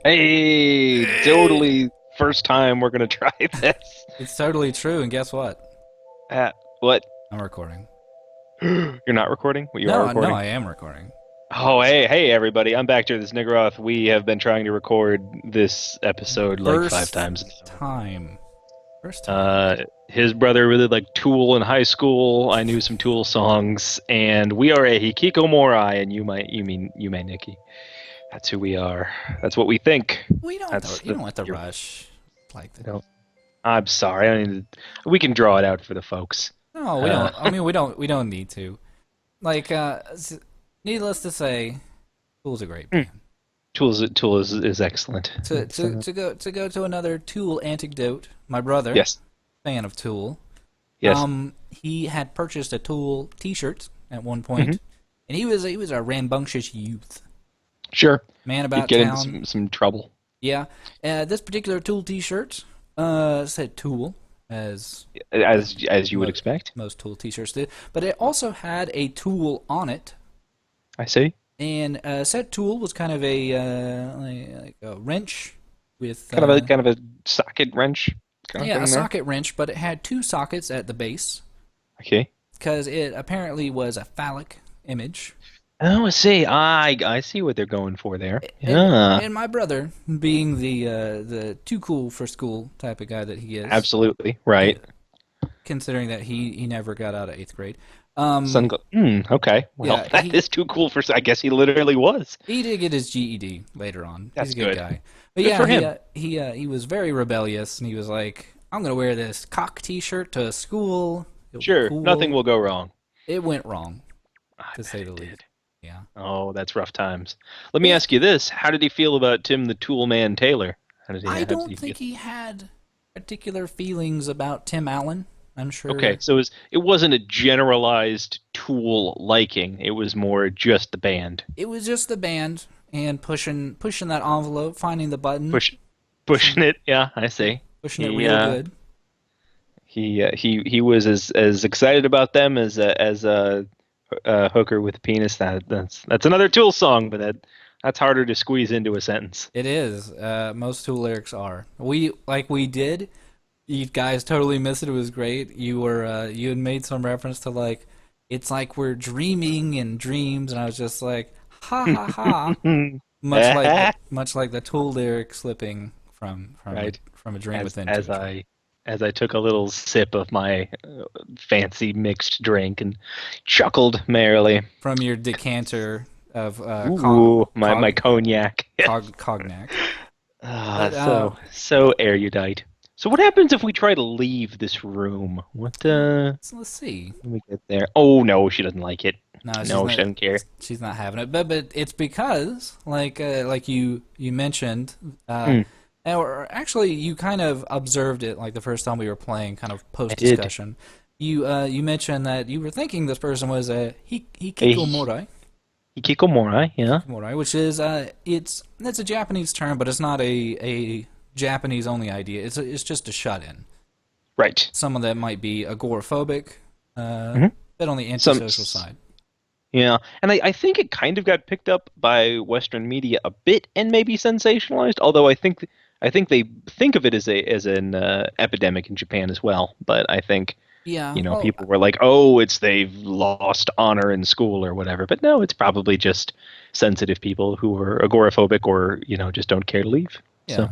Hey, totally first time we're gonna try this. It's totally true, and guess what? What? I'm recording. You're not recording? Well, you are No, recording? I am recording. Oh, hey, everybody. I'm back to this Niggeroth. We have been trying to record this episode like five First times now. time. First time. Uh, his brother really liked Tool in high school. I knew some Tool songs, and we are a Hikikomori, and you may Nikki. That's who we are. That's what we think. We don't have That's to, you the don't have to you're, rush like that. no, I'm sorry. We can draw it out for the folks. No, we Uh, don't. I mean, we don't need to. Like, needless to say, Tool's a great band. Tool is excellent. To to to go to go to another Tool anecdote. My brother, Yes, fan of Tool, yes. he had purchased a Tool T-shirt at one Hmm. point, and he was a rambunctious youth, Sure. man You'd about get into town. some trouble. Yeah, this particular Tool T-shirt said Tool, as As you would mo- expect. most Tool T-shirts did, but it also had a tool on it, I see. and said tool was kind of a like a wrench with Kind of a socket wrench kind of yeah, a thing there. socket wrench, but it had two sockets at the base Okay. because it apparently was a phallic image. Oh, I see. I see what they're going for there. And Yeah, and my brother, being the too cool for school type of guy that he is, absolutely. Right. considering that he never got out of eighth grade. Okay. Well, Yeah, that is too cool for. I guess he literally was. he did get his GED later on. He's That's a good good. guy. But Good yeah, for him. he was very rebellious, and he was like, "I'm gonna wear this cock T-shirt to school. It'll be Sure. Nothing cool." will go wrong. It went wrong, I to bet say the it least. did. Yeah. Oh, that's rough times. Let me But ask you this: how did he feel about Tim the Tool Man Taylor? I How did he don't feel? think he had particular feelings about Tim Allen. I'm Okay, sure so it wasn't a generalized Tool liking. It was more just the band it was just the band and pushing that envelope, finding the button, push pushing pushing it. Yeah, I see. pushing it He real good. he was as excited about them as a hooker with a penis. That's another Tool song, but that's harder to squeeze into a sentence. It is. Most Tool lyrics are. We did. You guys totally missed it. It was great. You had made some reference to like it's like we're dreaming in dreams, and I was just like ha ha ha, much like the Tool lyric slipping Right. from a dream As within to as a dream. I took a little sip of my fancy mixed drink and chuckled merrily. From your decanter of Ooh, my cognac. cognac. Ah, But so erudite. So what happens if we try to leave this room? What let's see. when we get there? Oh no, she doesn't like it. No, No, she doesn't care. she's not having it. But it's because like you mentioned, Hmm, or actually you kind of observed it like the first time we were playing, kind of I post did. discussion. You mentioned that you were thinking this person was a A hikikomori, hikikomori, yeah. which is it's a Japanese term, but it's not a Japanese only idea. It's just a shut in. Right. Someone that might be agoraphobic, Hmm. bit on the Some antisocial side. Yeah, and I think it kind of got picked up by Western media a bit and maybe sensationalized. Although I think they think of it as an epidemic in Japan as well. But I think Yeah, well, people were like, oh, it's they've lost honor in school or whatever. But no, it's probably just sensitive people who are agoraphobic or just don't care to leave. yeah. So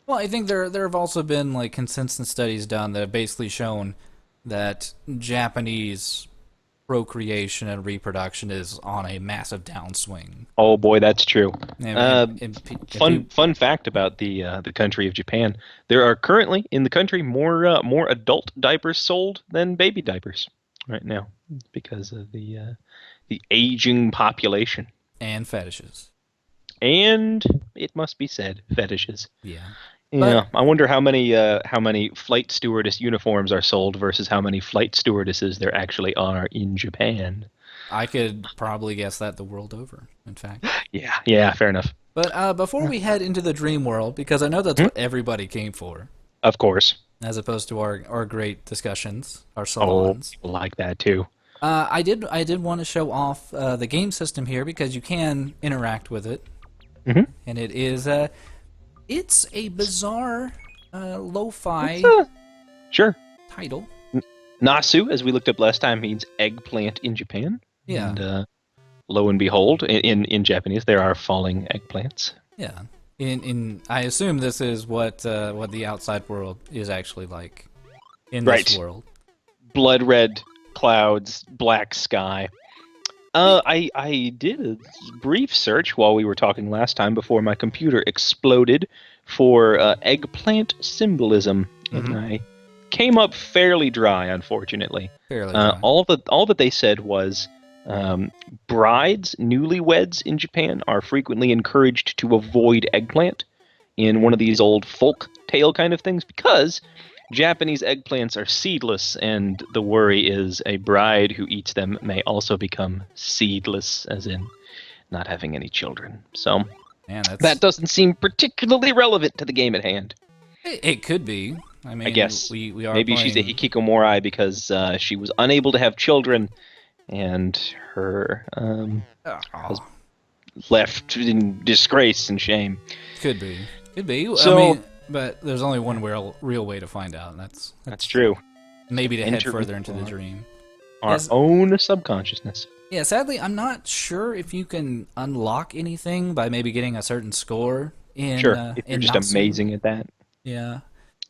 Well, I think there have also been like consensus studies done that have basically shown that Japanese procreation and reproduction is on a massive downswing. oh boy, that's true. And, Uh, and fun fact about the country of Japan. There are currently in the country more adult diapers sold than baby diapers right now because of the aging population. and fetishes. And it must be said, fetishes. Yeah. Yeah, But I wonder how many flight stewardess uniforms are sold versus how many flight stewardesses there actually are in Japan. I could probably guess that the world over, in fact. Yeah, yeah, fair enough. But before we head into the dream world, because I know that's Hmm? what everybody came for, Of course. as opposed to our great discussions, our Oh, salons. people like that too. I did want to show off the game system here because you can interact with it. Hmm. and it's a bizarre It's lo-fi sure. title. N- Nasu, as we looked up last time, means eggplant in Japan, Yeah, and lo and behold, in Japanese, there are falling eggplants. yeah. In I assume this is what the outside world is actually like in this Right. world. Blood red clouds, black sky. I did a brief search while we were talking last time before my computer exploded for eggplant symbolism, and Mm-hmm. I came up fairly dry, unfortunately. Fairly dry. All that they said was brides, newlyweds in Japan are frequently encouraged to avoid eggplant in one of these old folk tale kind of things because Japanese eggplants are seedless, and the worry is a bride who eats them may also become seedless, as in not having any children. So Man, that doesn't seem particularly relevant to the game at hand. it could be. I I mean, guess we are maybe she's a playing. hikikomori because she was unable to have children, and her Oh, left in disgrace and shame. could be. Could be. I So mean, but there's only one real way to find out, and that's true. maybe to head Enter further into the dream. our Yes. own subconsciousness. Yeah, sadly, I'm not sure if you can unlock anything by maybe getting a certain score Sure, if you're in just Natsu. amazing at that. Yeah,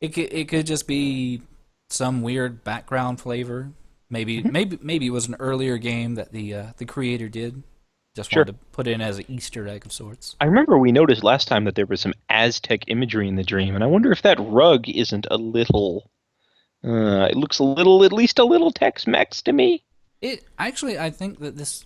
it could just be some weird background flavor. Maybe it was an earlier game that the creator did. Just Sure. wanted to put in as an Easter egg of sorts. I remember we noticed last time that there was some Aztec imagery in the dream, and I wonder if that rug isn't a little. It looks a little, at least a little Tex-Mex to me. It actually, I think that this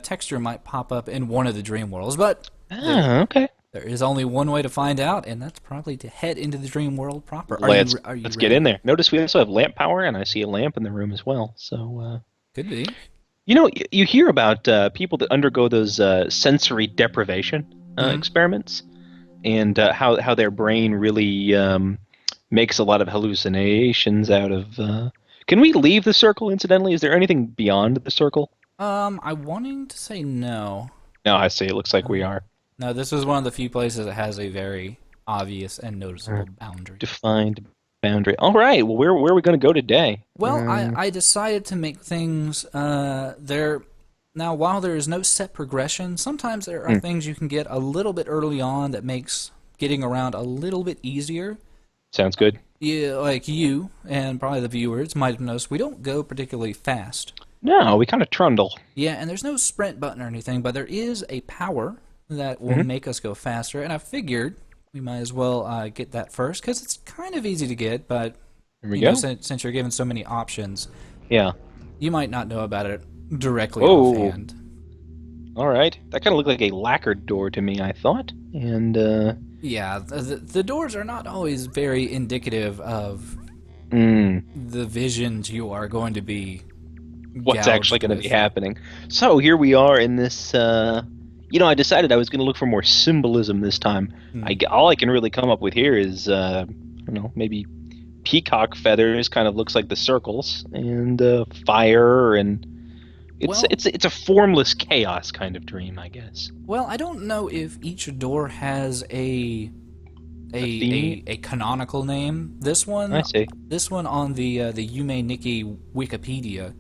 texture might pop up in one of the dream worlds, but Ah, okay. there is only one way to find out, and that's probably to head into the dream world proper. Are you Let's get ready? in there. Notice we also have lamp power, and I see a lamp in the room as well. So, Could be. you hear about people that undergo those sensory deprivation Hmm. experiments, and how their brain really makes a lot of hallucinations out of. Can we leave the circle? Incidentally, is there anything beyond the circle? I'm wanting to say no. No, I see. It looks like we Uh, are no, this is one of the few places that has a very obvious and noticeable boundary. defined boundary. All right. Well, where are we going to go today? Well, I decided to make things there. Now, while there is no set progression, sometimes there are things you can get a little bit early on that makes getting around a little bit easier. Sounds good. Yeah, like you and probably the viewers might have noticed, we don't go particularly fast. No, we kind of trundle. Yeah, and there's no sprint button or anything, but there is a power that will make us go faster. And I figured we might as well get that first because it's kind of easy to get. But Here we you know, go. since you're given so many options, Yeah. you might not know about it directly Whoa. offhand. All right. That kind of looked like a lacquered door to me, I thought. And Yeah, the doors are not always very indicative of mm, the visions you are going to be what's actually gouged going to be with. happening. So here we are in this. I decided I was going to look for more symbolism this time. Hmm. All I can really come up with here is, I don't know, maybe peacock feathers. Kind of looks like the circles, and fire, and Well, it's a formless chaos kind of dream, I guess. Well, I don't know if each door has A theme? a canonical name. I see. This one on the Yume Nikki Wikipedia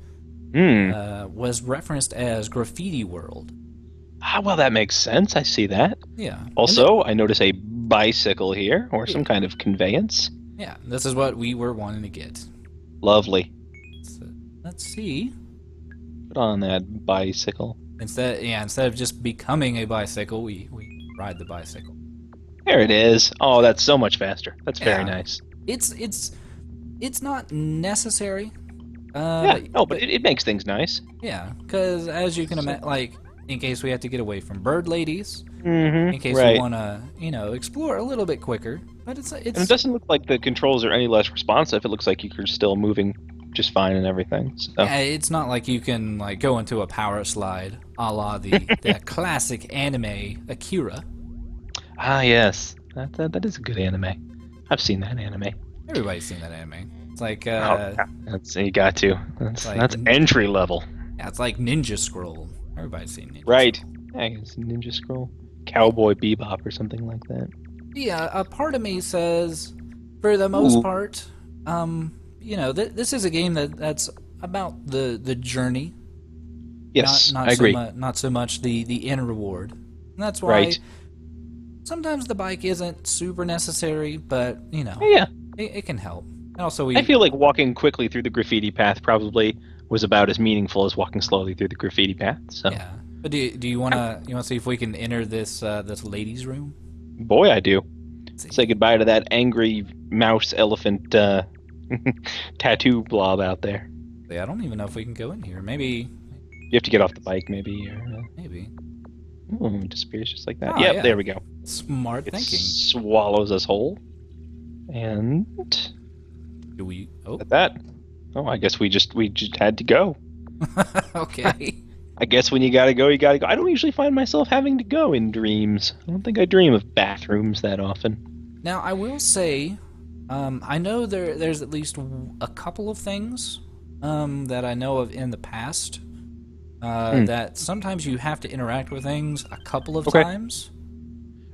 Hmm. was referenced as Graffiti World. Ah, well, that makes sense. I see that. Yeah. And Also, I notice a bicycle here, or some kind of conveyance. yeah, this is what we were wanting to get. Lovely. So, let's see. Put on that bicycle. Instead of just becoming a bicycle, we ride the bicycle. There it is. Oh, that's so much faster. That's very Yeah. nice. It's not necessary. Yeah, no, but it makes things nice. Yeah, because as you can imagine, like in case we have to get away from bird ladies, Mm-hmm. in case Right. we want to, explore a little bit quicker. But And it doesn't look like the controls are any less responsive. It looks like you're still moving just fine and everything. So. yeah, it's not like you can like go into a power slide, a la the classic anime Akira. Ah, yes. That is a good anime. I've seen that anime. Everybody's seen that anime. It's like Oh, yeah. You got to. That's like- that's entry level. yeah, it's like Ninja Scroll. Everybody's seen Ninja. Right. Yeah, it's Ninja Scroll. Cowboy Bebop or something like that. Yeah, a part of me says, for the most Ooh, part, this is a game that's about the journey, yes, I agree. not so much the end reward. And that's why Right. sometimes the bike isn't super necessary, but Yeah, it can help. And also, I feel like walking quickly through the graffiti path probably was about as meaningful as walking slowly through the graffiti path. So, yeah. But do you wanna see if we can enter this ladies' room? boy, I do. Let's Say see. goodbye to that angry mouse elephant tattoo blob out there. Yeah, I don't even know if we can go in here. Maybe, You have to get off the bike, maybe. Or, maybe. it disappears just like that. Oh Yep, yeah, there we go. smart It thinking. swallows us whole. And Do we? Oh, at that, oh, I guess we just had to go. okay. I guess when you gotta go, you gotta go. I don't usually find myself having to go in dreams. I don't think I dream of bathrooms that often. Now I will say, I know there's at least a couple of things that I know of in the past Hmm. that sometimes you have to interact with things a couple of Okay. times,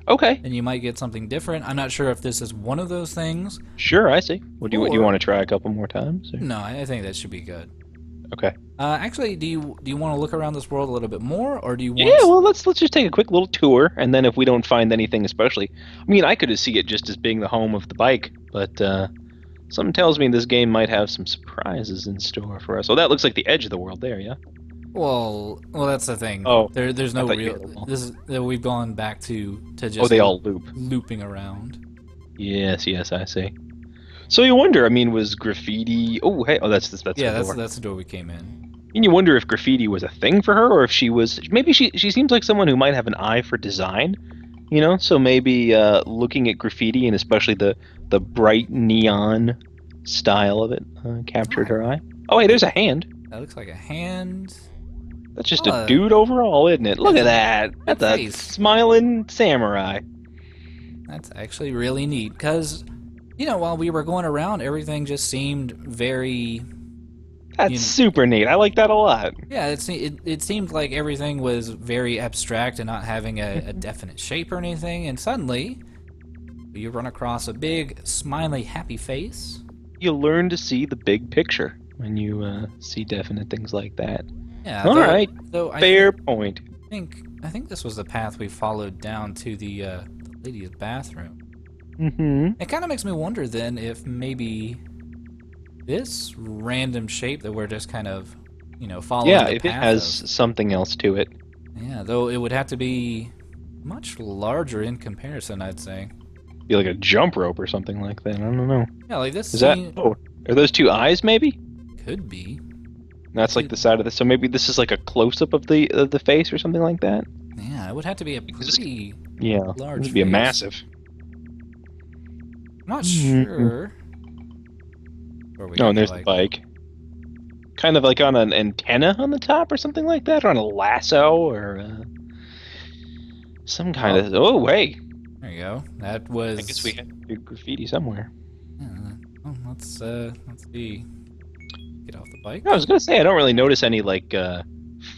Okay. and you might get something different. I'm not sure if this is one of those things, Sure, I see. What do you or want to try a couple more times? Or? no, I think that should be good. Okay. Actually, do you want to look around this world a little bit more, or do you Yeah, want? well, let's just take a quick little tour, and then if we don't find anything, especially, I mean, I could see it just as being the home of the bike, but something tells me this game might have some surprises in store for us. Oh, that looks like the edge of the world there, yeah. Well, that's the thing. Oh, There's I no thought you real. had a wall. This is that we've gone back to Oh, just they all loop. looping around. Yes, yes, I see. So you wonder, I mean, was graffiti? Oh, hey, oh, that's the Yeah, that's door. that's the door we came in. And you wonder if graffiti was a thing for her, or if she was maybe she seems like someone who might have an eye for design, you know. So maybe looking at graffiti and especially the bright neon style of it captured Oh, her eye. Oh, hey, there's a hand. that looks like a hand. That's just a Oh, dude overall, isn't it? Look it's at a that. big That's a face. smiling samurai. That's actually really neat because, while we were going around, everything just seemed very, That's you know, super neat. I like that a lot. yeah, it seemed like everything was very abstract and not having a definite shape or anything. And suddenly, you run across a big, smiley, happy face. You learn to see the big picture when you see definite things like that. Yeah, All right, though I fair point. think this was the path we followed down to the ladies' bathroom. Mm-hmm. It kind of makes me wonder then if maybe this random shape that we're just kind of, following Yeah, the if it path has of. something else to it. Yeah, though it would have to be much larger in comparison, I'd say. Be like a jump rope or something like that. I don't know. Yeah, like this Is that? scene Oh, are those two eyes? Maybe could be. that's like the side of the. So maybe this is like a close up of the face or something like that. Yeah, it would have to be a Because this- pretty Yeah, large this would be a face. massive. I'm not Mhm. sure. Where we Oh, got and there's the bike. Kind of like on an antenna on the top or something like that, or on a lasso or some kind of. Oh, hey, There you go. That was. I guess we have to do graffiti somewhere. Yeah, let's see. Get off the bike. I was gonna say I don't really notice any like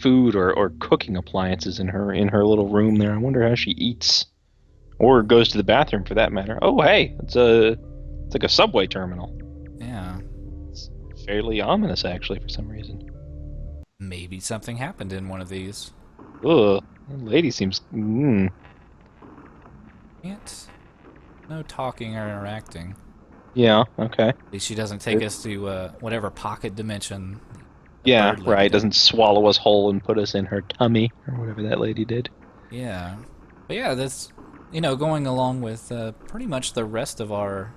food or cooking appliances in her little room there. I wonder how she eats or goes to the bathroom for that matter. Oh, hey, it's like a subway terminal. Yeah, It's fairly ominous actually for some reason. maybe something happened in one of these. Ugh, that lady seems. Can't. No talking or interacting. Yeah. Okay. At least she doesn't take us to whatever pocket dimension the Yeah. bird lady Right. did. Doesn't swallow us whole and put us in her tummy or whatever that lady did. Yeah, but yeah, this going along with pretty much the rest of our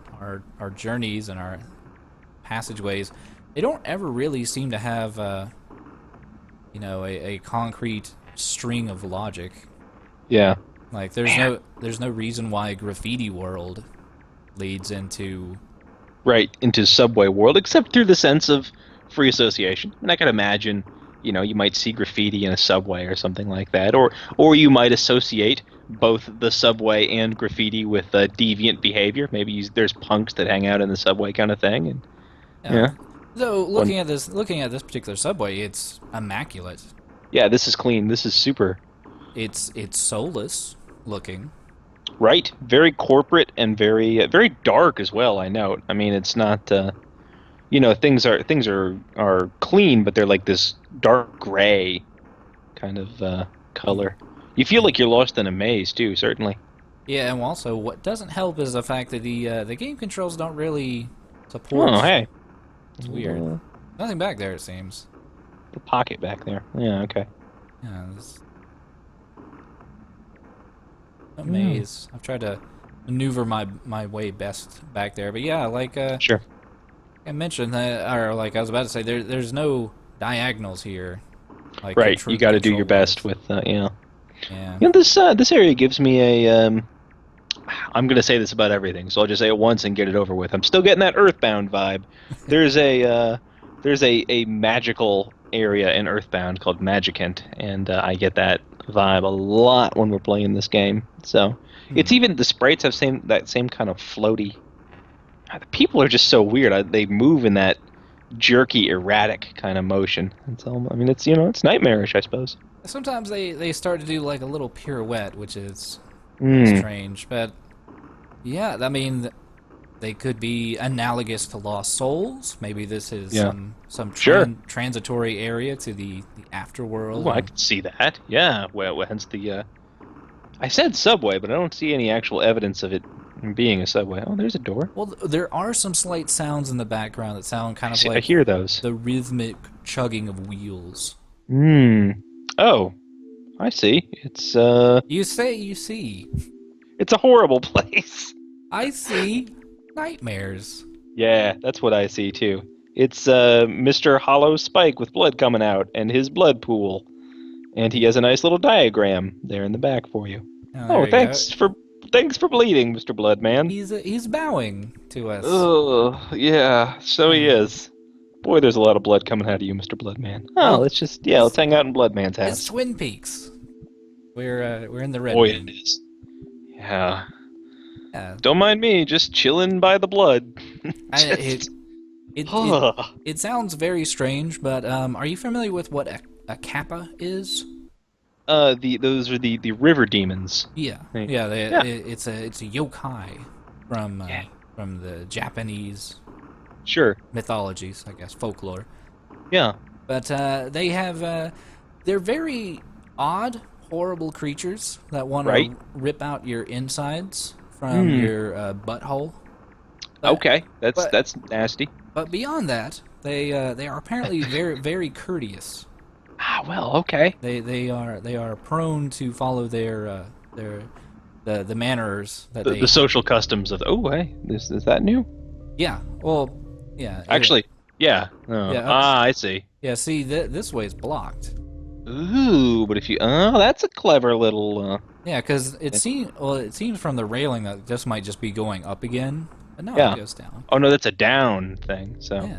journeys and our passageways. They don't ever really seem to have a concrete string of logic. Yeah. Like there's no reason why Graffiti World leads into. Right into subway world, except through the sense of free association. And I can imagine, you might see graffiti in a subway or something like that, or you might associate both the subway and graffiti with deviant behavior. Maybe there's punks that hang out in the subway kind of thing, and Yeah. yeah, Though looking at this particular subway, it's immaculate. yeah, this is clean. This is super. It's soulless. looking. Right, very corporate and very dark as well. I note. I mean, it's not. Things are clean, but they're like this dark gray kind of color. You feel like you're lost in a maze too. Certainly. Yeah, and also what doesn't help is the fact that the game controls don't really Oh, support. hey, It's weird. little, Nothing back there, it seems. little pocket back there. Yeah. Okay. Yeah, this a Yeah. maze. I've tried to maneuver my way best back there, but yeah, like Sure. I mentioned that, or like I was about to say, there's no diagonals here, like Right. You got to do your control best wise. with. Yeah. This area gives me a. I'm gonna say this about everything, so I'll just say it once and get it over with. I'm still getting that Earthbound vibe. There's a magical area in Earthbound called Magicant, and I get that vibe a lot when we're playing this game. So it's Hmm. even the sprites have that same kind of floaty. The people are just so weird. They move in that jerky, erratic kind of motion. It's all, I mean, it's nightmarish, I suppose. Sometimes they start to do like a little pirouette, which is Hmm. strange, but yeah, I mean they could be analogous to Lost Souls. Maybe this is Yeah. some Sure. transitory area to the Ooh, afterworld, I and could see that. Yeah. Well, hence the. I said subway, but I don't see any actual evidence of it being a subway. Oh, there's a door. well, there are some slight sounds in the background that sound kind I of see. I like hear those. the rhythmic chugging of wheels. Hmm. Oh, I see. You say you see. It's a horrible place. I see nightmares. Yeah, that's what I see too. It's Mr. Hollow Spike with blood coming out and his blood pool. And he has a nice little diagram there in the back for you. Oh, Oh, there you go. thanks for bleeding, Mr. Bloodman. He's bowing to us. Ugh, yeah, so he Yeah. is. Boy, there's a lot of blood coming out of you, Mr. Bloodman. Oh, Well, let's hang out in Bloodman's it's house. Twin Peaks. We're in the red Boy, it room. is. Yeah. Yeah. Don't mind me, just chilling by the blood. I, it, Just. it it Ugh. it sounds very strange, but are you familiar with what a kappa is? Those are the river demons. Yeah, Right. yeah. Yeah. It's a yokai from Yeah. from the Japanese Sure. mythologies, I guess, folklore. Yeah. But they have they're very odd, horrible creatures that want Right. to rip out your insides from Hmm. your butthole. But, Okay. That's but that's nasty. but beyond that, they are apparently very courteous. Ah, well, okay. They are prone to follow their the manners that The, they the social customs of. Oh, hey, is that new? yeah, well, yeah, Actually, yeah. Oh, yeah, I see. yeah. See, this way is blocked. Ooh, but if you, oh, that's a clever little. Yeah, because it seems from the railing that this might just be going up again, but no, Yeah. it goes down. Oh no, that's a down thing. So Yeah,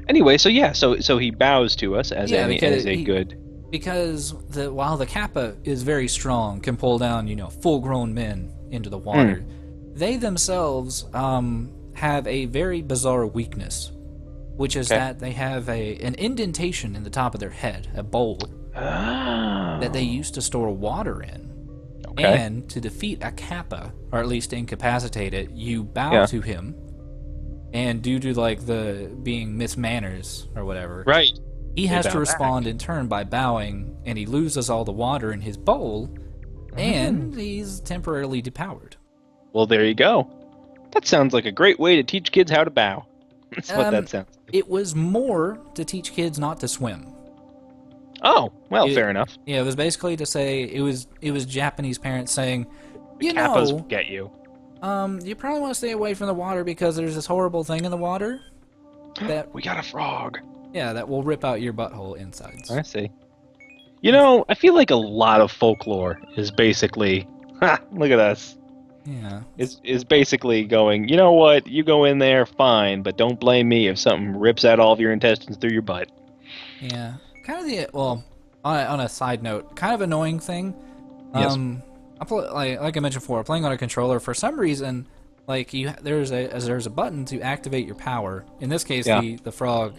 anyway, so yeah, so he bows to us as yeah, as a good. because while the kappa is very strong, can pull down full-grown men into the water, they themselves have a very bizarre weakness, which is Okay. that they have an indentation in the top of their head, a bowl Oh. that they used to store water in. Okay. And to defeat a kappa, or at least incapacitate it, you bow Yeah. to him. And due to like the being mismanners or whatever, Right. he has bow to respond in turn by bowing, and he loses all the water in his bowl, and he's temporarily depowered. Well, there you go. That sounds like a great way to teach kids how to bow. That's what Um, that sounds like. It was more to teach kids not to swim. Oh, well, it- fair enough. Yeah, it was basically to say it was Japanese parents saying, The you kappas know, will get you. you probably want to stay away from the water because there's this horrible thing in the water that We got a frog. that will rip out your butthole insides. I see. You know, I feel like a lot of folklore is basically, ha, look at us. Yeah. Is basically going, you know what, you go in there, fine, but don't blame me if something rips out all of your intestines through your butt. Yeah. Kind of well, on a side note, kind of annoying thing. Yes. Like I mentioned before, playing on a controller for some reason, like there's a button to activate your power. In this case, Yeah. the frog,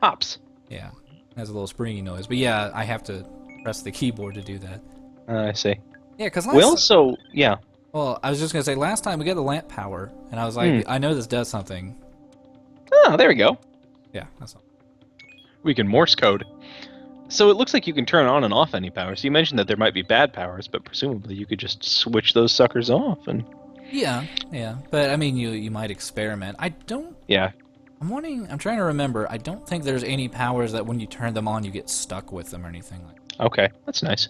Hops. has a little springy noise. But yeah, I have to press the keyboard to do that. I see. Yeah, because Well, so yeah. well, I was just gonna say last time we got the lamp power, and I was Hmm. like, I know this does something. Oh, there we go. Yeah, that's all. We can Morse code. So it looks like you can turn on and off any power. So you mentioned that there might be bad powers, but presumably you could just switch those suckers off and Yeah, yeah. But I mean, you might experiment. I don't. yeah. I'm trying to remember. I don't think there's any powers that when you turn them on, you get stuck with them or anything like that. Okay, that's nice.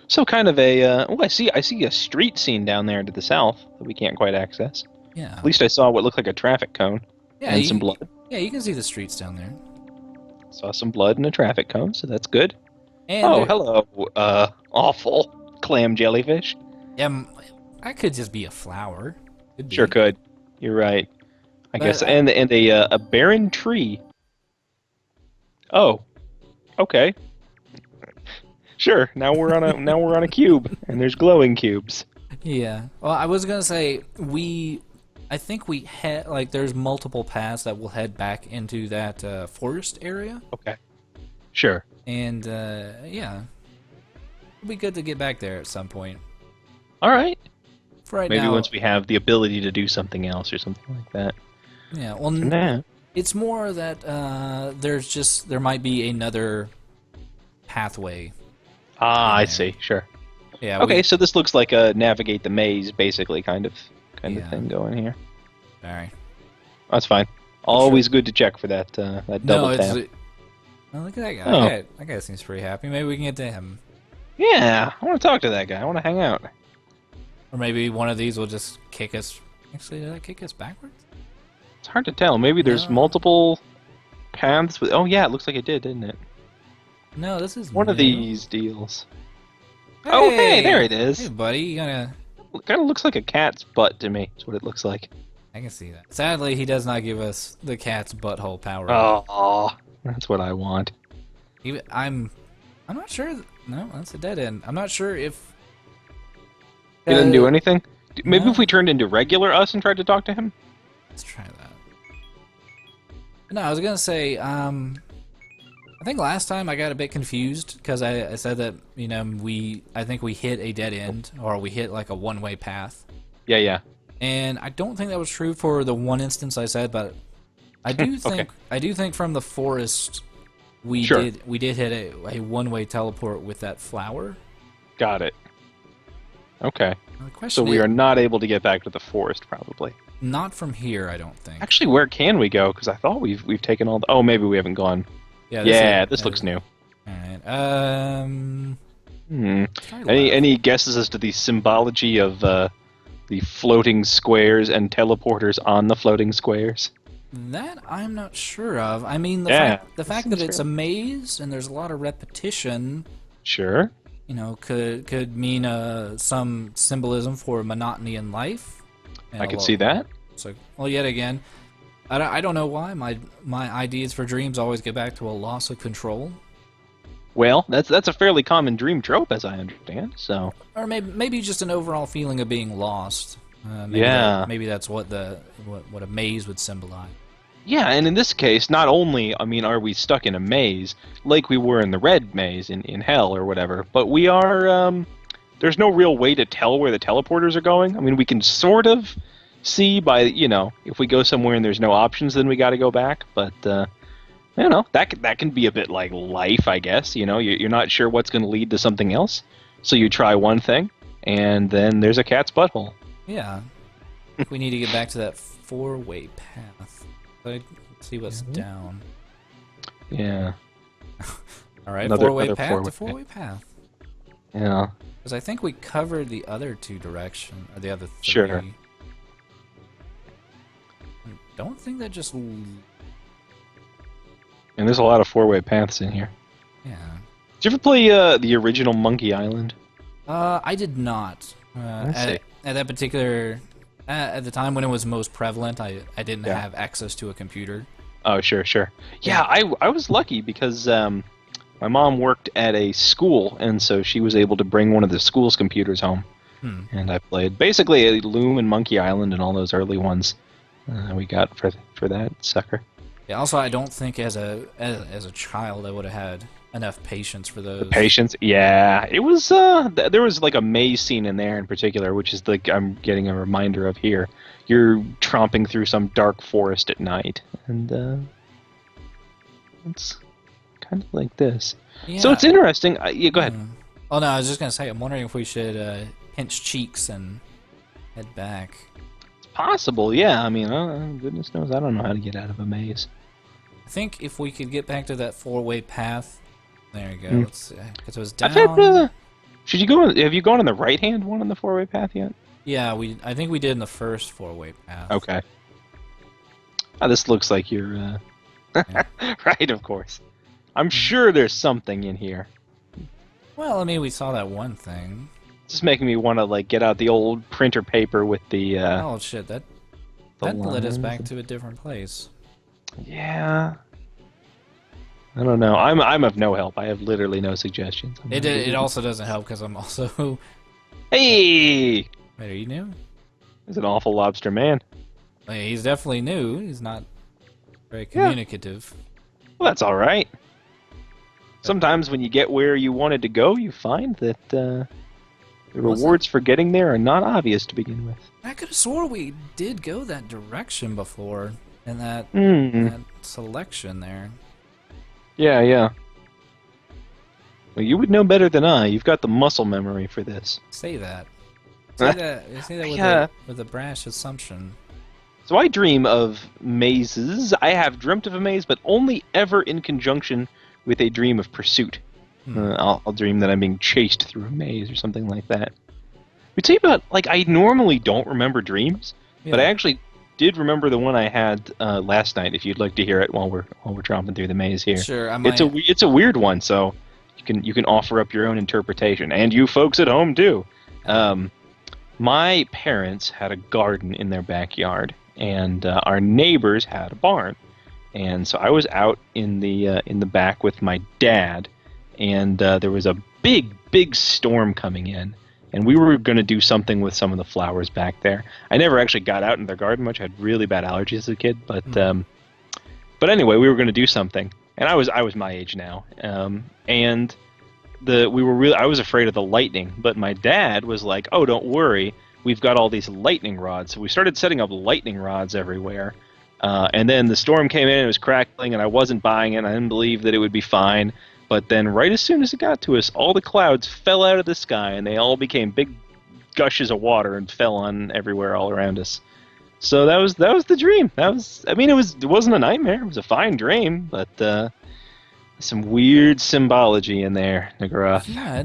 So kind of a oh, I see a street scene down there to the south that we can't quite access. Yeah. At least I saw what looked like a traffic cone Yeah, and some blood. yeah, you can see the streets down there. Saw some blood and a traffic cone, so that's good. And Oh, hello, awful clam jellyfish. I could just be a flower. Could Sure be. could. You're right. I But guess, and a barren tree. Oh, okay. Sure. Now we're on a cube, and there's glowing cubes. yeah. Well, I was gonna say I think we head like there's multiple paths that will head back into that forest area, Okay. Sure. and yeah, it'll be good to get back there at some point. All right. For right Maybe now, once we have the ability to do something else or something like that. yeah. Well, Nah. it's more that there might be another pathway. Ah, I Yeah. see. Sure. Yeah. Okay, so this looks like a navigate the maze, basically, kind of Yeah. thing going here. All right. That's fine. Always good to check for that that double No, it's. tap. Oh, look at that guy. Oh. That guy seems pretty happy. Maybe we can get to him. Yeah, I want to talk to that guy. I want to hang out. Or maybe one of these will just kick us. Actually, did that kick us backwards? It's hard to tell. Maybe there's No. multiple paths with. Oh yeah, it looks like it did, didn't it? No, this is One of new. these deals. Oh, hey, there it is. Hey, buddy, you gotta. Kind of looks like a cat's butt to me. That's what it looks like. I can see that. Sadly, he does not give us the cat's butthole power. Oh, that's what I want. I'm not sure. No, that's a dead end. I'm not sure if. He didn't do anything. Maybe no. if we turned into regular us and tried to talk to him. Let's try that. No, I was gonna say. I think last time I got a bit confused because I said that I think we hit a dead end or we hit like a one-way path, Yeah, yeah. and I don't think that was true for the one instance I said, but I do think Okay. I do think from the forest we Sure. did hit a one-way teleport with that flower. Got it. Okay. The So question we is, are not able to get back to the forest, probably. not from here, I don't think. Actually, where can we go? Because I thought we've taken all the. Oh, maybe we haven't gone. Yeah, This looks new. Alright, try Any guesses as to the symbology of the floating squares and teleporters on the floating squares? that I'm not sure of. I mean, Yeah, the that fact that seems it's fair. a maze and there's a lot of repetition, Sure. could mean some symbolism for monotony in life. And I a could lot- see that. So, well, yet again, I don't know why my ideas for dreams always get back to a loss of control, Well, that's a fairly common dream trope, as I understand. So or maybe just an overall feeling of being lost. Maybe Yeah. maybe that's what what a maze would symbolize. yeah, and in this case, not only are we stuck in a maze like we were in the red maze in hell or whatever, but we are there's no real way to tell where the teleporters are going. I mean, we can sort of see by if we go somewhere and there's no options, then we got to go back. But that can be a bit like life, I guess. You're not sure what's going to lead to something else, so you try one thing, and then there's a cat's butthole. Yeah, we need to get back to that four-way path. Let's see what's down. Yeah, All right, Another four-way path four-way to four-way path. yeah. Because I think we covered the other two directions, or the other three. Sure. I don't think that just. And there's a lot of four-way paths in here. Yeah. Did you ever play the original Monkey Island? I did not. I see. At that particular. At the time when it was most prevalent, I didn't Yeah. have access to a computer. Oh, sure. Yeah, I was lucky because my mom worked at a school, and so she was able to bring one of the school's computers home. And I played basically Loom and Monkey Island and all those early ones we got for that sucker. Yeah. Also, I don't think as a child I would have had enough patience for The those. patience, yeah, it was. There was like a maze scene in there in particular, which is like I'm getting a reminder of here. You're tromping through some dark forest at night, and it's kind of like this. So it's Yeah. interesting. Yeah, go ahead. Hmm. Oh no, I was just gonna say, I'm wondering if we should pinch cheeks and head back. It's possible, yeah. I mean, goodness knows, I don't know how to get out of a maze. I think if we could get back to that four-way path, there you go. Mm. Let's see, because it was I've had down. Should you go? Have you gone on the right-hand one on the four-way path yet? Yeah, I think we did in the first four-way path. Okay. Oh, this looks like you're Yeah. right, of course. I'm sure there's something in here. Well, I mean, we saw that one thing. It's just making me want to like get out the old printer paper with the Oh shit, that led us lines. back to a different place. Yeah. I don't know. I'm of no help. I have literally no suggestions. It also doesn't help because I'm also. Hey, Wait, are you new? there's an awful lobster man. Wait, he's definitely new. He's not very Yeah. communicative. Well, that's all right. Sometimes when you get where you wanted to go, you find that the rewards for getting there are not obvious to begin with. I could have swore we did go that direction before in that Hmm. that selection there. Yeah, yeah. Well, you would know better than I. You've got the muscle memory for this. Say that. Say that. Say that with Yeah. with a brash assumption. So I dream of mazes. I have dreamt of a maze, but only ever in conjunction with a dream of pursuit. I'll dream that I'm being chased through a maze or something like that. We tell you about, like, I normally don't remember dreams, but I Yeah. actually did remember the one I had last night. If you'd like to hear it while we're tromping through the maze here, Sure, I might. it's a weird one, so you can offer up your own interpretation, and you folks at home too. My parents had a garden in their backyard, and our neighbors had a barn. And so I was out in the back with my dad, and there was a big storm coming in, and we were going to do something with some of the flowers back there. I never actually got out in their garden much. I had really bad allergies as a kid, but anyway, we were going to do something, and I was my age now, and I was afraid of the lightning, but my dad was like, "Oh, don't worry, we've got all these lightning rods." So we started setting up lightning rods everywhere. And then the storm came in, it was crackling, and I wasn't buying it, and I didn't believe that it would be fine. But then right as soon as it got to us, all the clouds fell out of the sky, and they all became big gushes of water and fell on everywhere all around us. So that was the dream. It wasn't a nightmare. It was a fine dream, but some weird symbology in there, Nagrath. Yeah,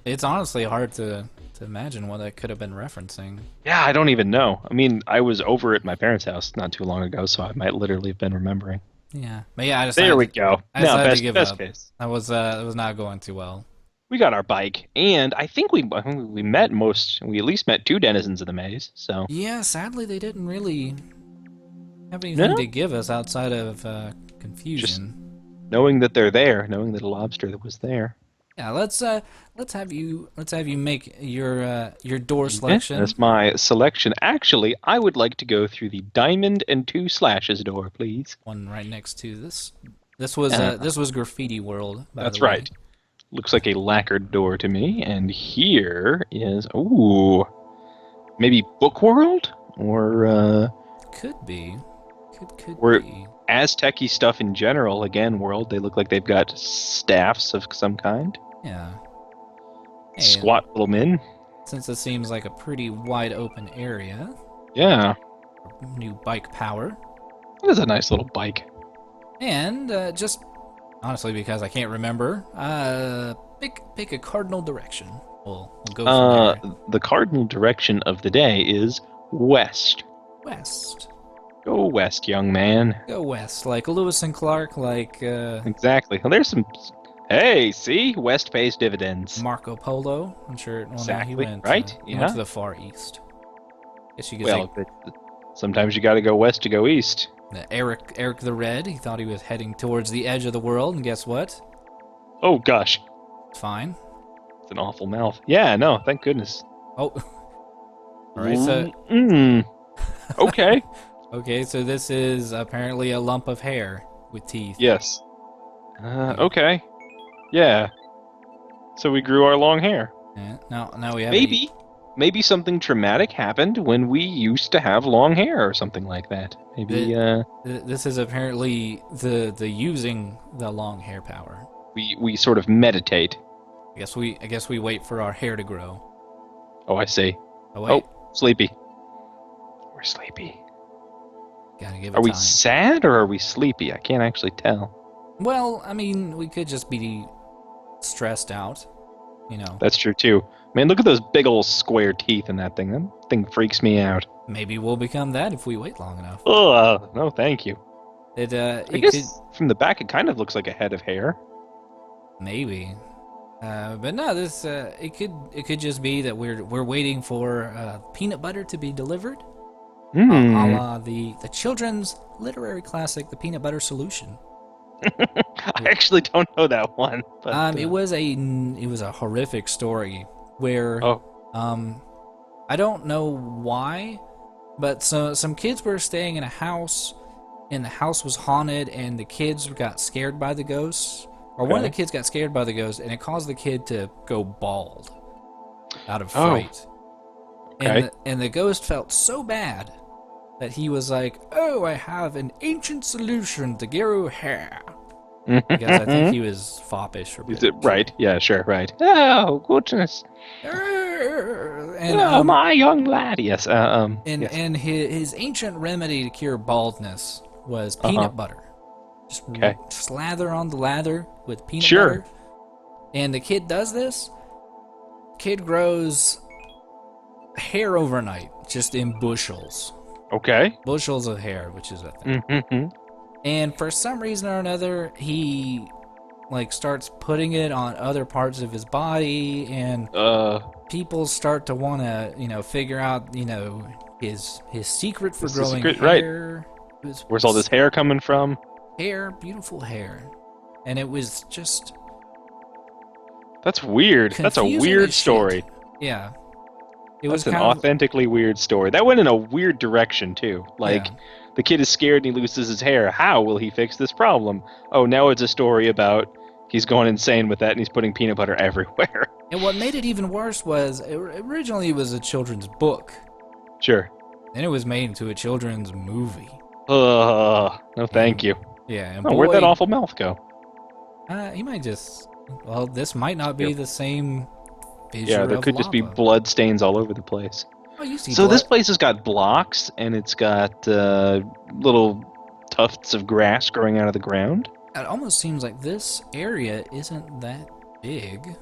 it's honestly hard to imagine what that could have been referencing. Yeah, I don't even know. I mean, I was over at my parents' house not too long ago, so I might literally have been remembering. Yeah, but yeah, There we go. I No, decided to give best up. case. That was not going too well. We got our bike, and I think we at least met two denizens of the maze. So Yeah, sadly they didn't really have anything No? to give us outside of confusion. knowing that they're there, knowing that a lobster that was there. Yeah, let's have you make your door selection. That's my selection. Actually, I would like to go through the diamond and two slashes door, please. One right next to this. This was Graffiti World. By That's the way. right. Looks like a lacquered door to me. And here is maybe Book World or Could be. Could Or- be. Aztec-y stuff in general. Again, World. They look like they've got staffs of some kind. Yeah. Hey, Squat little men. Since it seems like a pretty wide open area, Yeah, new bike power, that is a nice little bike. and just honestly because I can't remember, pick a cardinal direction. We'll go from there. The cardinal direction of the day is west. West. Go west, young man. Go west, like Lewis and Clark, like Exactly. Well, there's some. Hey, see, west pays dividends. Marco Polo. I'm sure. Well, no, he Exactly, went right? He went Yeah. to the far east. Guess you could Well, sometimes you got to go west to go east. say Eric the Red. He thought he was heading towards the edge of the world, and guess what? Oh gosh, Fine. it's an awful mouth. Yeah, no, thank goodness. Oh. All right. So Okay. okay. So this is apparently a lump of hair with teeth. Yes. Okay. Yeah. So we grew our long hair. Yeah. Now we have Maybe, maybe something traumatic happened when we used to have long hair or something like that. Maybe this is apparently the using the long hair power. we sort of meditate. I guess we wait for our hair to grow. Oh, I see. Oh Oh, wait, sleepy. We're sleepy. gotta give Are it we time. sad or are we sleepy? I can't actually tell. Well, I mean, we could just be stressed out, you know. That's true too. Man, look at those big old square teeth in that thing. That thing freaks me out. Maybe we'll become that if we wait long enough. Ugh, no, thank you. It I it could guess from the back it kind of looks like a head of hair. maybe, but no, this it could just be that we're waiting for peanut butter to be delivered, a Hmm. la the children's literary classic, The Peanut Butter Solution. I actually don't know that one, but It was a horrific story where oh, I don't know why, but some kids were staying in a house, and the house was haunted, and the kids got scared by the ghosts, or one of the okay. kids got scared by the ghost, and it caused the kid to go bald out of Oh, fright. okay. And the ghost felt so bad that he was like, "Oh, I have an ancient solution to grow hair." Because I think he was foppish or Is it bitch. right? Yeah, sure, right. Oh goodness. And Oh my young lad. Yes. and Yes. and his ancient remedy to cure baldness was Uh-huh. peanut butter. Just Okay. slather on the lather with peanut Sure. butter. And the kid does this. Kid grows hair overnight, just in bushels. Okay. Bushels of hair, which is a thing. Mm-hmm. And for some reason or another, he like starts putting it on other parts of his body, and people start to want to, figure out, his secret for What's the growing secret? Right. hair. It was Where's all this hair coming from? hair, beautiful hair, and it was just That's weird. That's a confusing weird as shit. story. Yeah, it was That's an kind of authentically weird story. That went in a weird direction too. Like yeah. the kid is scared and he loses his hair. How will he fix this problem? Oh, now it's a story about he's going insane with that and he's putting peanut butter everywhere. And what made it even worse was originally it was a children's book, Sure. then it was made into a children's movie. No, thank you. Yeah, and Oh, where'd that boy, awful mouth go? he might just. Well, this might not be Yep. the same fissure Yeah, there of could just be lava. blood stains all over the place. Oh, you see So blood. this place has got blocks and it's got little tufts of grass growing out of the ground. It almost seems like this area isn't that big.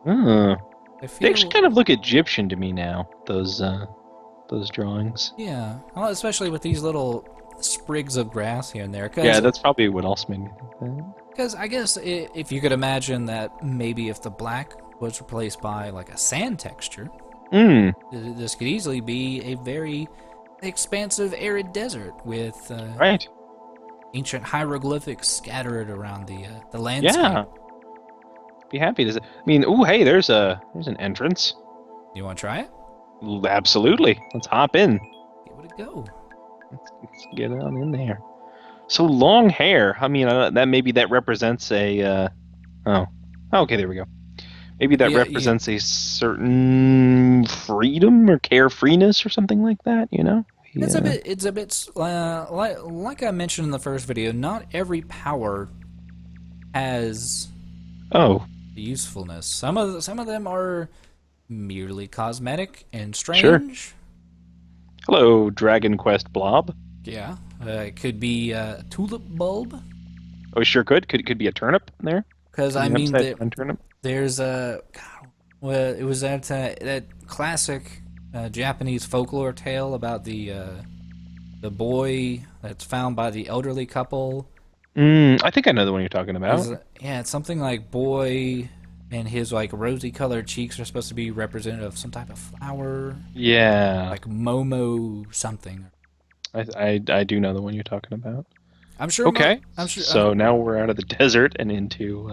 Oh, I they feel. actually kind of look Egyptian to me now. Those drawings. Yeah, well, especially with these little sprigs of grass here and there. Yeah, that's probably what else made me think that. Because I guess if you could imagine that maybe if the black was replaced by like a sand texture, Hmm. this could easily be a very expansive arid desert with Right. ancient hieroglyphics scattered around the landscape. Yeah. Be happy to. I mean, ooh, hey, there's an entrance. You want to try it? Absolutely. Let's hop in. Give it a go. Let's get on in there. So long hair. I mean, that represents a. Oh. Okay, there we go. Maybe that Yeah, represents a certain freedom or carefreeness or something like that. You know. It's Yeah. a bit like I mentioned in the first video. Not every power has Oh, usefulness. Some of them are merely cosmetic and Sure. strange. hello, Dragon Quest Blob. Yeah, it could be a tulip bulb. Oh, sure could be a turnip there. Because I An mean, upside down turnip. there's a well, it was that classic Japanese folklore tale about the boy that's found by the elderly couple. I think I know the one you're talking about. Yeah, it's something like boy and his like rosy colored cheeks are supposed to be representative of some type of flower, Yeah, like Momo something. I do know the one you're talking about. I'm sure. Okay, I'm sure. so now we're out of the desert and into.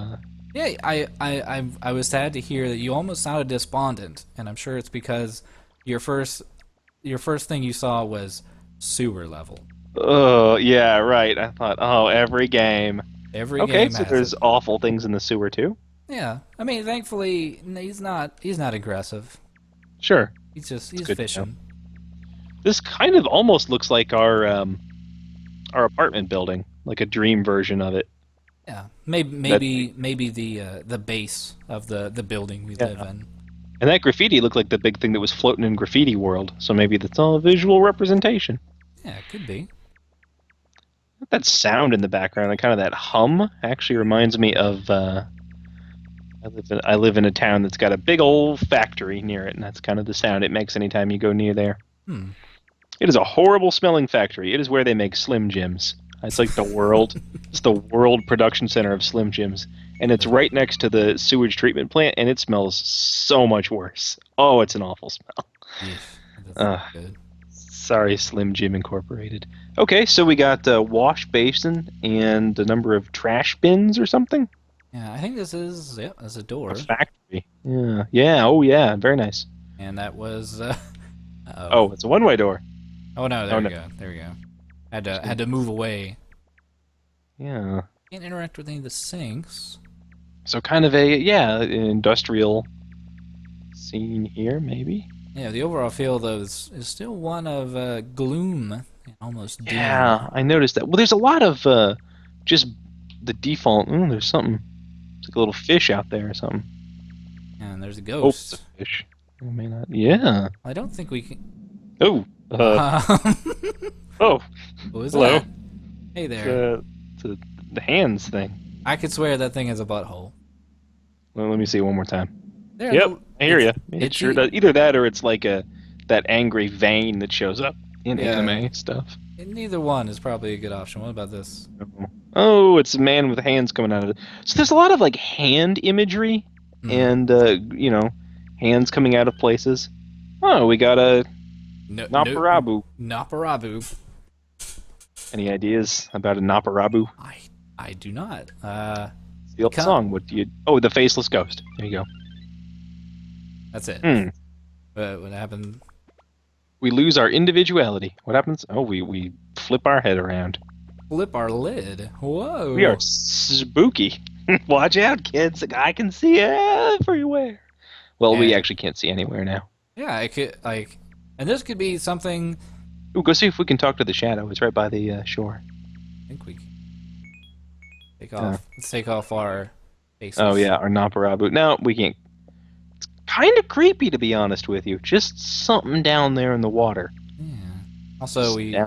Yeah, I was sad to hear that you almost sounded despondent, and I'm sure it's because your first thing you saw was sewer level. Oh, yeah, right. I thought, oh, every game. Every Okay, game so has there's it. awful things in the sewer too. Yeah, I mean, thankfully he's not aggressive. Sure, it's He's good to know. fishing. This kind of almost looks like our apartment building, like a dream version of it. Yeah, maybe That maybe the base of the building we live yeah, in. and that graffiti looked like the big thing that was floating in Graffiti World. So maybe that's all a visual representation. Yeah, it could be. That sound in the background, like kind of that hum, actually reminds me of. I live in a town that's got a big old factory near it, and that's kind of the sound it makes anytime you go near there. Hmm. It is a horrible smelling factory. It is where they make Slim Jims. It's like the world. It's the world production center of Slim Jims, and it's Does right next to the sewage treatment plant, and it smells so much worse. Oh, it's an awful smell. Yeesh, that doesn't Uh, look good. Sorry, Slim Jim Incorporated. Okay, so we got a wash basin and a number of trash bins or something. Yeah, I think this is a A door, factory. Yeah, yeah. Oh, yeah. Very nice. and that was oh. Oh, it's a one-way door. Oh no, Oh there we no. go. There we go. Had to move away. Yeah. Can't interact with any of the sinks. So kind of a yeah industrial scene here, maybe. Yeah, the overall feel though is still one of gloom and almost doom. Yeah, I noticed that. Well, there's a lot of just the default. There's something. It's like a little fish out there or something. And there's a Oh, it's a ghost. fish. Oh, may not. Yeah. I don't think we can. Oh. Um, Oh. what was Hello. that? Hey It's, there. the hands thing. I could swear that thing has a butthole. Well, let me see one more time. There. Yep, I hear you. It It's sure does. Either that or it's like that angry vein that shows up in Yeah. anime stuff. Neither one is probably a good option. What about this? Oh, it's a man with hands coming out of it. So there's a lot of like hand imagery Hmm. and hands coming out of places. Oh, we got a No, Naparabu. Naparabu. Any ideas about a Naparabu? I do not. It's the old Come- song. What do you? Oh, the faceless ghost. There you go. That's it. Hmm. What happened? We lose our individuality. What happens? Oh, we flip our head around. Flip our lid. Whoa. We are spooky. Watch out, kids. The guy can see everywhere. Well, we And- actually can't see anywhere now. Yeah, I could like, and this could be something. Ooh, go see if we can talk to the shadow. It's right by the shore. I think we can take off. Let's take off our faces. Oh yeah, our Naparabu. No, we can't. It's kind of creepy, to be honest with you. Just something down there in the water. Yeah. Also, Yeah.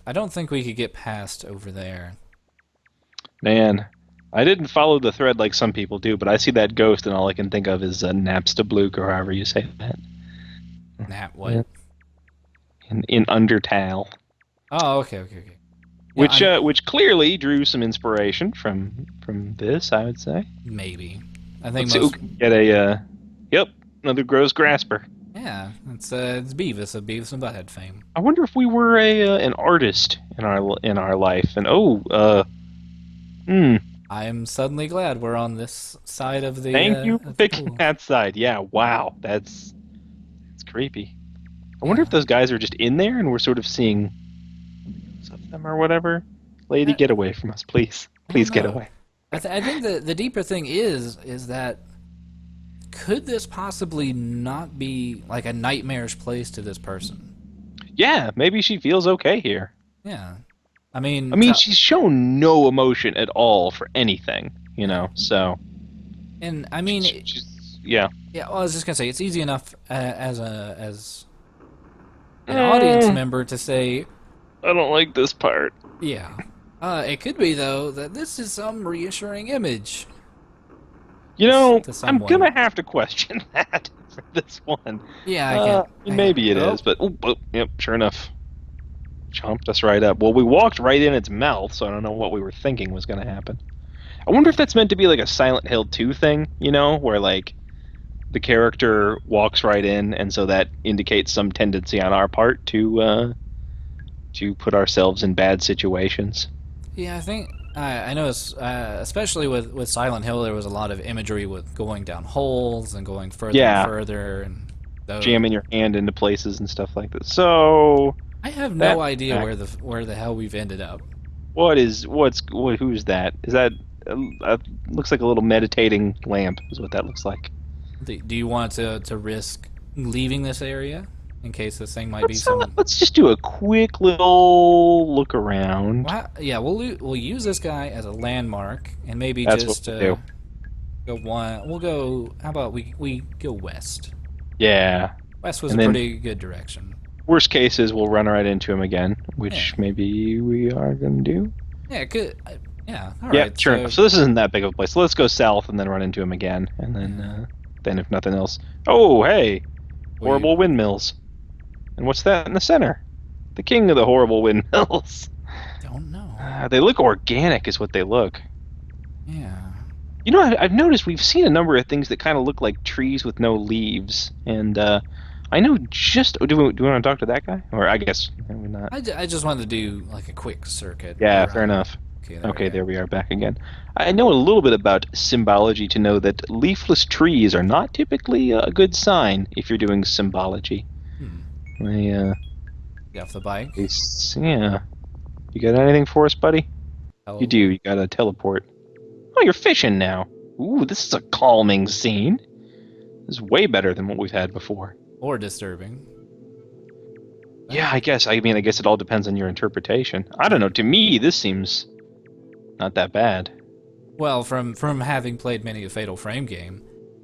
I don't think we could get past over there. Man, I didn't follow the thread like some people do, but I see that ghost, and all I can think of is Napstablook, or however you say that. Nap what? Yeah. In Undertale, Oh, okay. Yeah, which clearly drew some inspiration from this, I would say. maybe. I think Let's see, most. ooh, get a yep, another gross grasper. Yeah, it's Beavis of Beavis and Butthead fame. I wonder if we were an artist in our life, and I am suddenly glad we're on this side of the. thank you for of the picking pool. that side. Yeah, wow, that's creepy. I wonder Yeah. if those guys are just in there and we're sort of seeing some of them or whatever. Lady, I- get away from us, please. Please get know. away. I think the deeper thing is that could this possibly not be like a nightmarish place to this person? Yeah, maybe she feels okay here. Yeah, I mean, She's shown no emotion at all for anything, so and I mean, yeah. yeah. Well, I was just gonna say it's easy enough as an audience member to say, I don't like this part. yeah. It could be though that this is some reassuring image. To I'm someone. gonna have to question that for this one. Yeah, I can. Maybe it is, but yep, sure enough, chomped us right up. Well, we walked right in its mouth, so I don't know what we were thinking was gonna happen. I wonder if that's meant to be like a Silent Hill 2 thing, where like the character walks right in, and so that indicates some tendency on our part to put ourselves in bad situations. Yeah, I think I know, especially with Silent Hill, there was a lot of imagery with going down holes and going further Yeah. and further, and those. Jamming your hand into places and stuff like that. So, I have that- no idea where the hell we've ended up. who's that? Is that looks like a little meditating lamp is what that looks like. Do you want to risk leaving this area in case this thing might be some? Let's just do a quick little look around. Well, yeah, we'll use this guy as a landmark and maybe That's what just we'll do. go one. We'll go. How about we go west? Yeah. West was And a then pretty good direction. worst case is we'll run right into him again, Yeah, which maybe we are gonna do. yeah, good. Yeah, all Yeah, right. sure So enough. So this isn't that big of a place. So let's go south and then run into him again, and then if nothing else, oh hey, we horrible windmills. And what's that in the center? The king of the horrible windmills. don't know. They look organic, is what they look. Yeah. You know, I've noticed we've seen a number of things that kind of look like trees with no leaves, and I know just. Do we want to talk to that guy, or I guess we're not? I just wanted to do like a quick circuit Yeah, fair around. enough. Okay, Okay, there we are back again. I know a little bit about symbology to know that leafless trees are not typically a good sign if you're doing symbology. Hmm. They, Get off the bike. yeah. You got anything for us, buddy? You do. You got a teleport. Oh, you're fishing now. Ooh, this is a calming scene. This is way better than what we've had before. Or disturbing. Yeah, I guess. I mean, I guess it all depends on your interpretation. I don't know. To me, this seems not that bad. Well, from having played many a Fatal Frame game,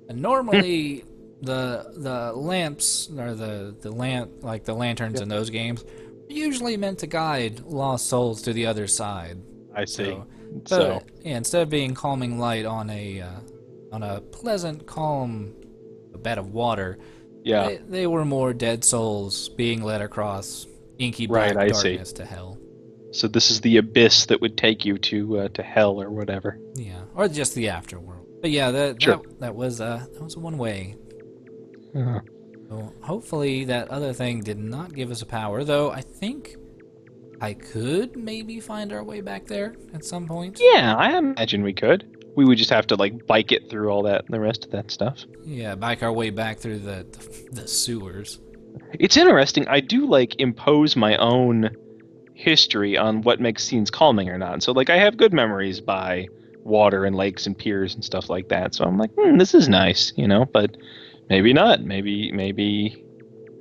and normally the lamps or the lamp like the lanterns in those games are usually meant to guide lost souls to the other side. I see. So yeah, instead of being calming light on a pleasant, calm bed of water, yeah. they were more dead souls being led across inky Right, black I see. darkness to hell. So this is the abyss that would take you to hell or whatever. Yeah, or just the afterworld. But yeah, Sure. that was one way. Uh, So hopefully that other thing did not give us a power, though I think I could maybe find our way back there at some point. yeah, I imagine we could. We would just have to like bike it through all that, the rest of that stuff. Yeah, bike our way back through the sewers. It's interesting. I do like impose my own history on what makes scenes calming or not. So like I have good memories by water and lakes and piers and stuff like that. So I'm like, this is nice, but maybe not. Maybe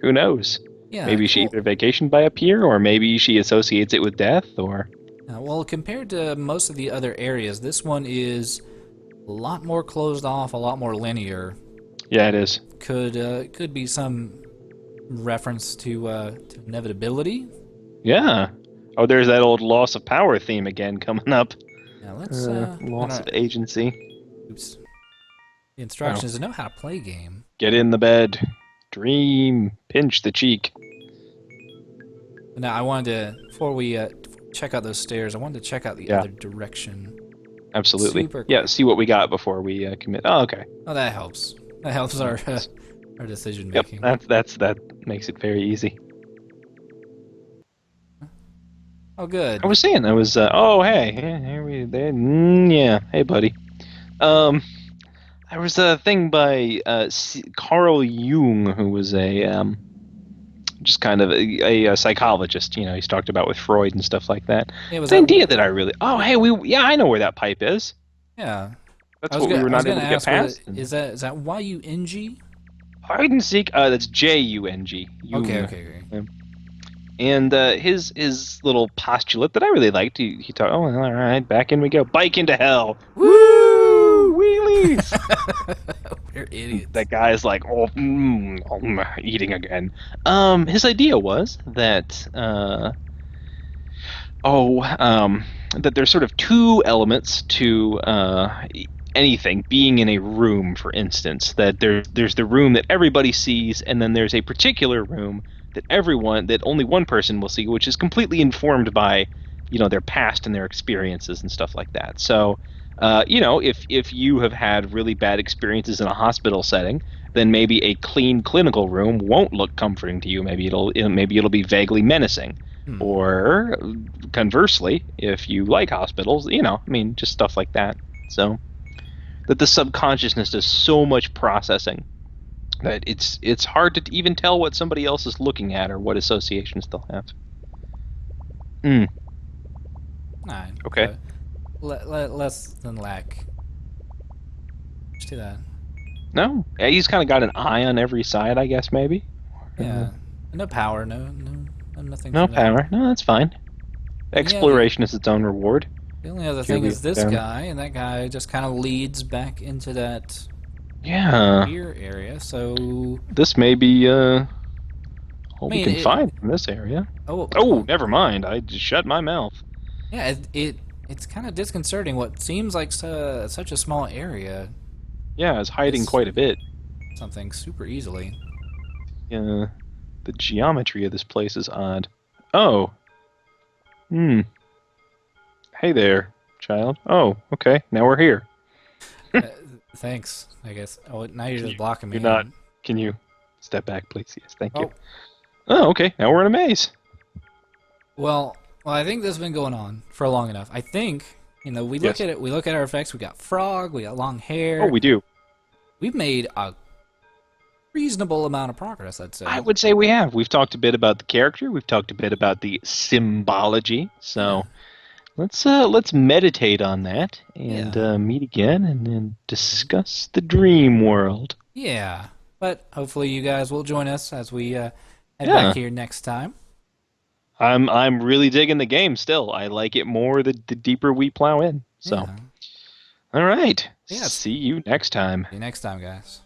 who knows? Yeah, Maybe she cool. either vacationed by a pier, or maybe she associates it with death, or Well, compared to most of the other areas, this one is a lot more closed off, a lot more linear. yeah, it is. Could be some reference to inevitability. Yeah. Oh, there's that old loss of power theme again coming up. Now let's Loss of agency. oops. The instructions to know how to play game. Get in the bed. Dream. Pinch the cheek. Now I wanted to before we check out those stairs. I wanted to check out the Yeah. other direction. Absolutely. Super Yeah, see what we got before we commit. Oh, okay. Oh, that helps. That helps our decision Yep, making. that makes it very easy. Oh, good. I was saying, oh, hey, yeah, here we, there, yeah, hey, buddy. There was a thing by Carl Jung, who was just kind of a psychologist. He's talked about with Freud and stuff like that. Yeah, was The that? idea that I really, oh, hey, yeah, I know where that pipe is. Yeah. That's what we were not able to get past. Is that YUNG? Hide and seek. That's Jung. Okay. And his little postulate that I really liked. He thought, oh, all right, back in we go, bike into hell. Woo! Wheelies! We're idiots. That guy's like, eating again. His idea was that that there's sort of two elements to anything being in a room, for instance. That there's the room that everybody sees, and then there's a particular room that only one person will see, which is completely informed by their past and their experiences and stuff like that. So if you have had really bad experiences in a hospital setting, then maybe a clean clinical room won't look comforting to you. Maybe it'll be vaguely menacing. Or conversely, if you like hospitals, just stuff like that. So that the subconsciousness does so much processing that it's hard to even tell what somebody else is looking at or what associations they'll have. Alright, Okay. less than lack. Let's do that. No, yeah, he's kind of got an eye on every side, I guess maybe. Uh, Yeah. No power. Nothing no from that. power. No, that's fine. And yeah, the Exploration is its own reward. the only other Here thing we is have this down. guy, and that guy just kind of leads back into that Yeah, beer area. So, this may be I all we mean, can find from this area. oh, Oh, well, never mind. I just shut my mouth. yeah, it's kind of disconcerting. What seems like such a small area Yeah, it's hiding is quite a bit. something super easily. Uh, the geometry of this place is odd. Oh, hmm. Hey there, child. Oh, okay. Now we're here. Uh, Thanks, I guess. Oh, now you're Can just you? blocking You're me not. in. Can you step back, please? Yes, thank you. Oh, Oh, okay. Now we're in a maze. well, I think this has been going on for long enough. I think, we look Yes. at it, we look at our effects. We got frog, we got long Oh, hair. we do. We've made a reasonable amount of progress, I'd I say. would say we have. We've talked a bit about the character. We've talked a bit about the symbology. Yeah, So let's meditate on that and yeah, meet again and then discuss the dream world. yeah. But hopefully, you guys will join us as we head back Yeah. here next time. I'm really digging the game still. I like it more the deeper we plow in. So, Yeah, all right. yeah. See See you next time. you next time, guys.